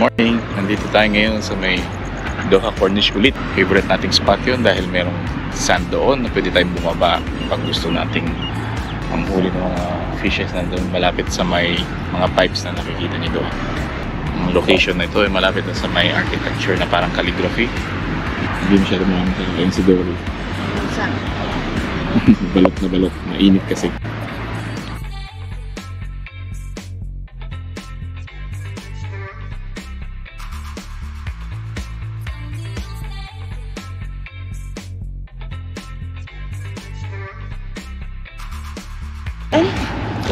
Morning! Nandito tayo ngayon sa may Doha Cornish ulit. Favorite nating spot yun dahil merong sand doon na pwede tayong bumaba pag gusto nating manghuli ng mga fishes na doon malapit sa may mga pipes na nakikita niyo doon. Ang location na ito ay malapit na sa may architecture na parang calligraphy. Hindi masyado maraming talaga si Dory. Balot na balot. Mainit kasi.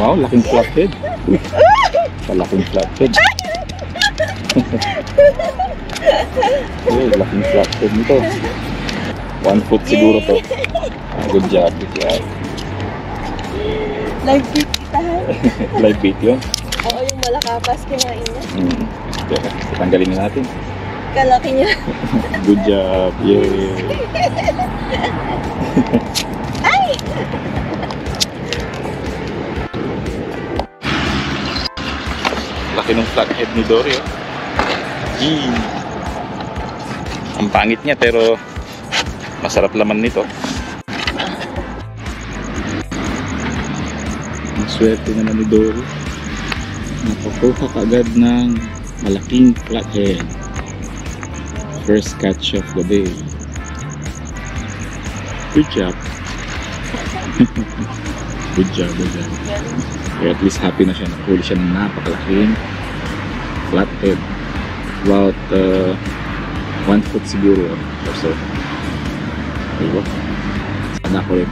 Wow, laking flathead. Laking flathead. Laking flathead nito. 1 foot siguro to. Good job, good job. Live bait kitahan. Live bait yun? Oo, yung malakapas kinain niya. Teka, tanggalin na natin. Kalaki niya. Good job, yay! Ay! Laki ng flathead ni Dory, oh. Ang pangit niya pero masarap laman nito. Ang swerte naman ni Dory. Napakuha kaagad ng malaking flathead. First catch of the day. Good job. Good job, good job. Kaya at least happy na siya. Nakahuli siya ng napakalaking flathead. About 1 foot siguro or so. Diba? Sana ko rin.